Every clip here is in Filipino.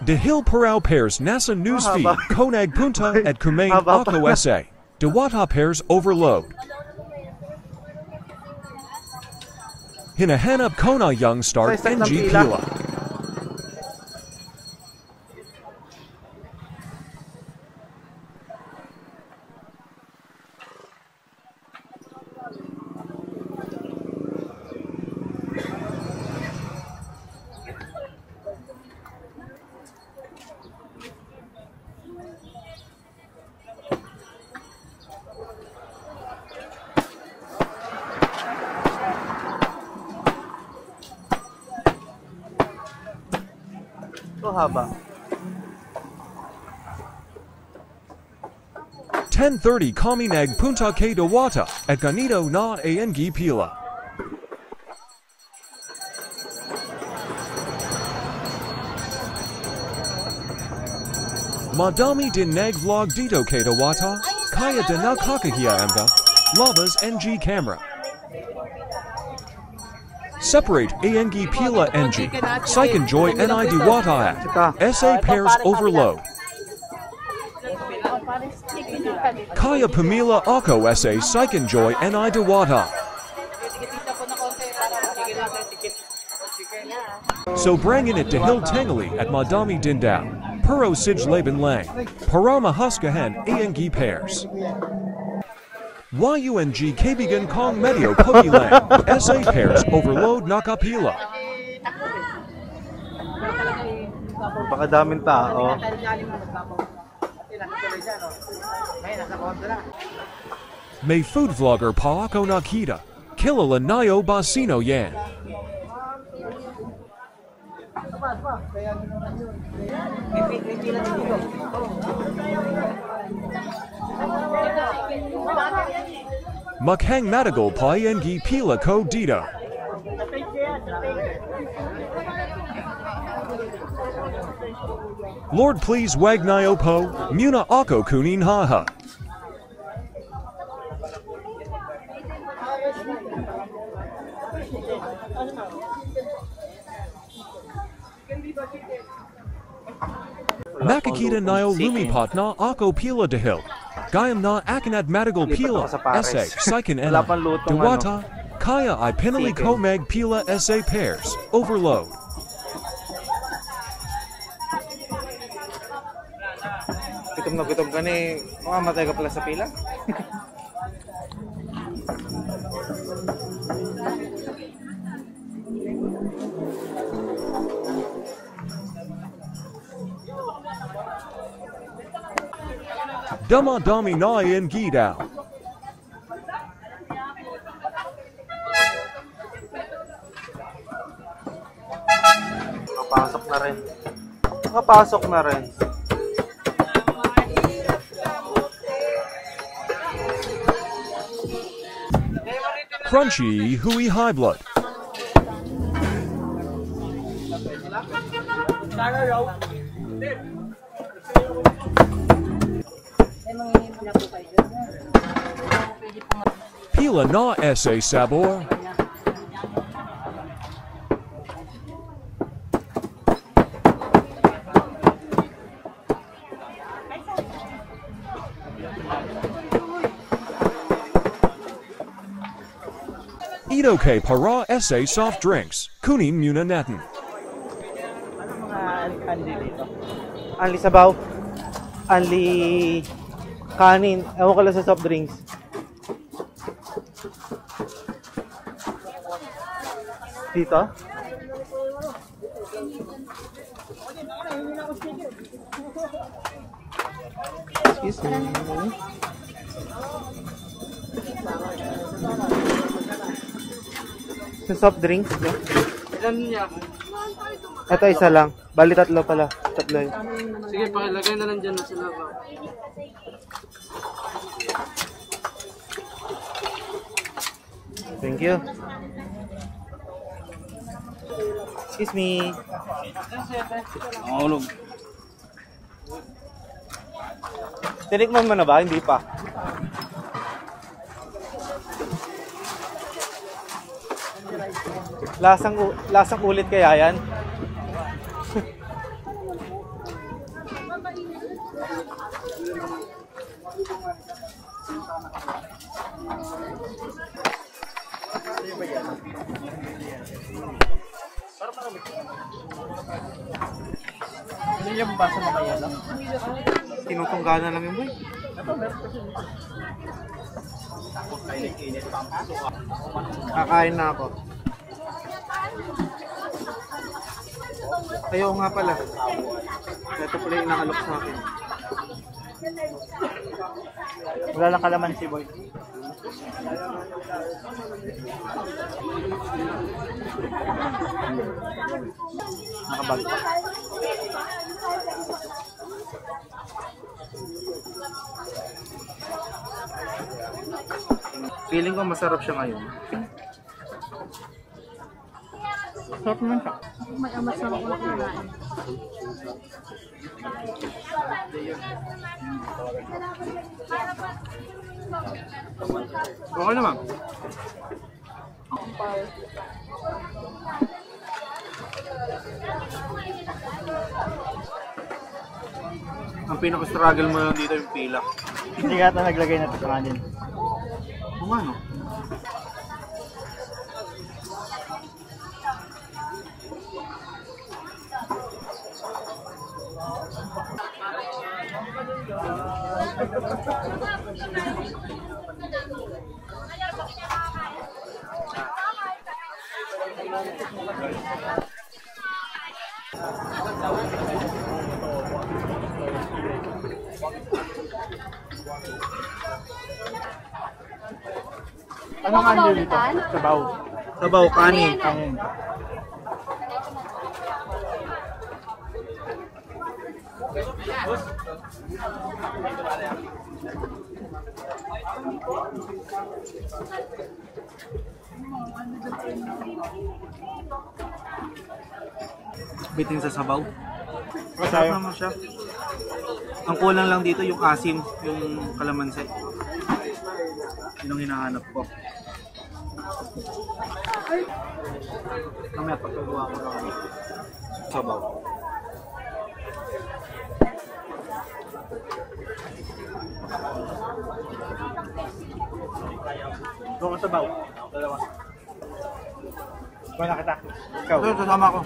Dahil Parao pairs NASA newsfeed, Konag Punta at Kumain Ako SA. Diwata pairs overload. Hinahanap Kona Young start NG Pila. Haba. 10:30 Kaminag Punta K Diwata at Ganito na ANG Pila. Madami din nag vlog dito K Diwata, kaya din nakakahiya amba, Lavas NG camera. Separate ANG Pila NG, Psych Enjoy NI Diwata at SA pairs overload. Kaya Pamila Ako SA Psych Enjoy NI Diwata. So brangin it to Hill Tangali at Madami Dindao, Puro Sij Laban Lang, Parama Huskahan ANG pairs. YUNG Kabigan Kong Medio Pogilang, SA pairs overload Nakapila. Baka daming tao. May food vlogger Paako Nakita, Kilala Nayo Basino Yan. Mukhang Matagal Pa Yengi Pila Ko Dito. Lord please Wagnayo Po, Muna Ako Kunin Haha. Nakakita Nayo Lumipatna Ako Pila Dahil. Gayam na Akanad Matagal Pila, SA, Psychin Ena, Diwata, Kaya I Pinali Komeg Pila SA pairs, overload. Gutom ka ni, mamamatay ka pala sa pila. Dama Dami Nayan Gidao. Nakapasok na rin. Nakapasok na rin. Crunchy Hui High Blood. Pila na SA Sabor. Ito K Para SA Soft Drinks, Kunin Muna Natin. Anli sabaw. Anli kanin. Ewan ko lang sa soft drinks. Dito? Excuse me. Sa soft drinks? Ilan niya? Ito isa lang. Bali tatlo pala. Tatlo yun. Sige, pakilagay na lang dyan na sa lava. Thank you. Excuse me. Mahulog. Tinikman mo na ba? Hindi pa. Lasang ulit kaya yan? Hindi niya mabasa na kaya lang. Tinutunggana lang yung boy. Kakain na ako. Ayaw nga pala. Ito pala yung nakalok sa akin. Wala lang kalamansi boy. Nakabag pa. Feeling ko masarap siya ngayon. Sarap naman siya. May amat sa mga kinain. Okay naman. Ang pinaka-struggle mo lang dito yung pila. Hindi ka ata naglagay na ito sa kanin. Kung ano? Anong ano dito? Sabaw. Sabaw, kanin. Kanin. Bitin sa sabaw. Tayo. Masarap naman siya. Ang kulang lang dito yung asim, yung kalamansi. Yun ang hinahanap ko. Mamaya pagkagawa ko ng sabaw. Ito ka sabaw. Dalawa. Wala kita. Ikaw. Ito, sasama ko.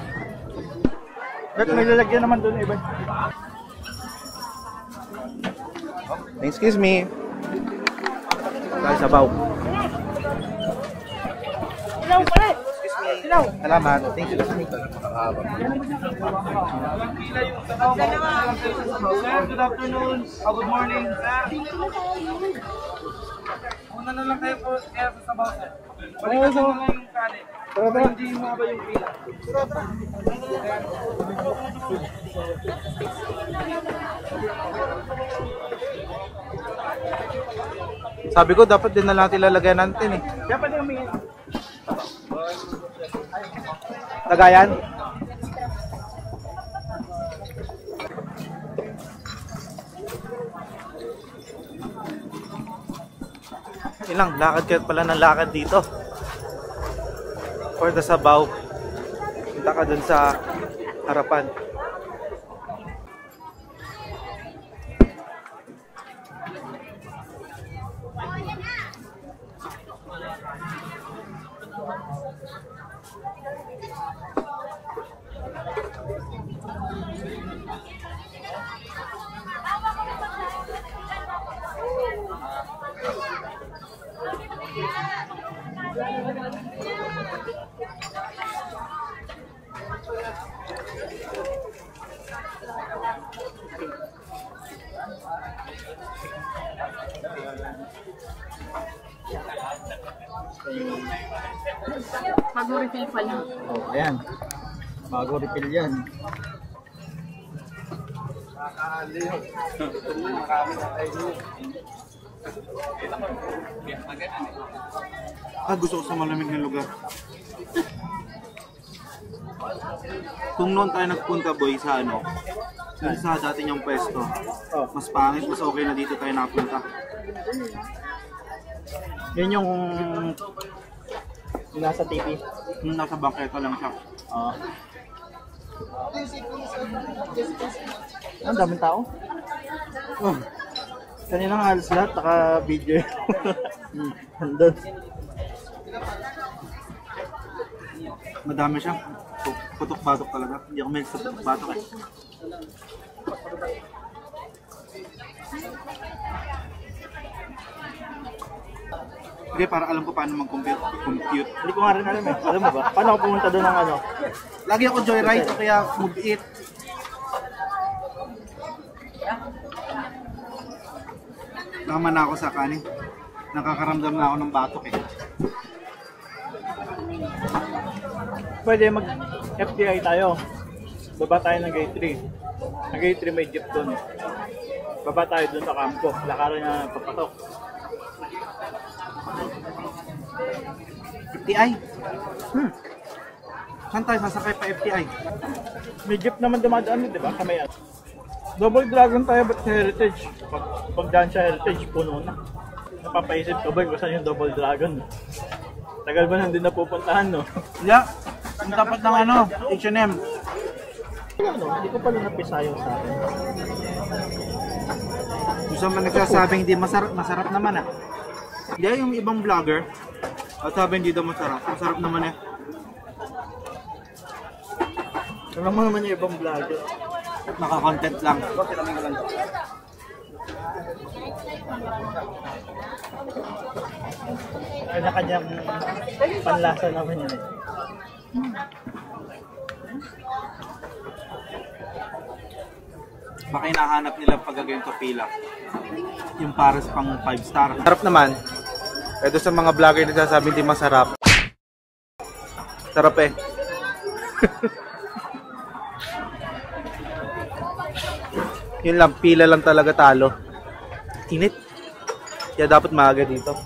Ba't may lalagyan naman doon iba? Excuse me. Dahil sabaw. Ilaw pala! Ilaw! Salamat. Thank you. Good afternoon. Good morning. Una na lang kayo po kaya sa sabaw, sir. Balikan na lang yung kanin. Para hindi maba yung pila. Sabi ko, dapat din na natin lalagyan natin eh. Dapat yung may... Lagayan? Ilang lakad ka pala ng lakad dito. For the sabaw. Punta ka dun sa harapan. Mag-refill pala. Oh, ayan. Bago refill yan. Gusto ko sa malamig na lugar. Kung noon tayo nagpunta boy sa ano, sa dati niyang pwesto, mas pangit, mas okay na dito tayo napunta. Yun yung nasa TV. Nung nasa bangketa lang siya. Oo. Ang daming tao. Oh. Kanina nga halos lahat, naka-video. Andun. Madami siyang putok-batok talaga. Hindi ako may sa putok-batok eh. Okay, para alam ko paano mag-compute. Hindi ko nga rin alam eh. Alam mo ba? Paano ako pumunta doon ng ano? Lagi ako joyride o kaya move it. Tama na ako sa kanin. Nakakaramdam na ako ng batok eh. Pwede mag-FTI tayo. Baba tayo ng gate 3. Ang gate 3 may jeep doon. Baba tayo doon sa kampo. Lakaran na papatok. FTI? Saan tayo sasakay pa FTI? May jeep naman dumadaan, di ba? Kamay at. Double Dragon tayo ba't sa Heritage? Pag daan sa Heritage, puno na. Napapaisip ko ba kung saan yung Double Dragon? Tagal ba nang din napupuntahan, no? Yeah. Ang dapat ng ano, H&M. Ano, hindi ko pala napisayong sa akin. Gusto mo nagsasabing hindi masarap, masarap naman ah. Hindi yung ibang vlogger at sabi hindi daw masarap. Masarap naman eh. Alam mo naman yung ibang vlogger. Naka-content lang. Kanya-kanyang panlasa naman yun eh. Baka hinahanap nila pag gagawin ko pila. Yung pares pang 5 star. Sarap naman. Ito sa mga vlogger na sasabi hindi masarap. Sarap eh. Yun lang, pila lang talaga talo. Init. Kaya dapat maaga dito.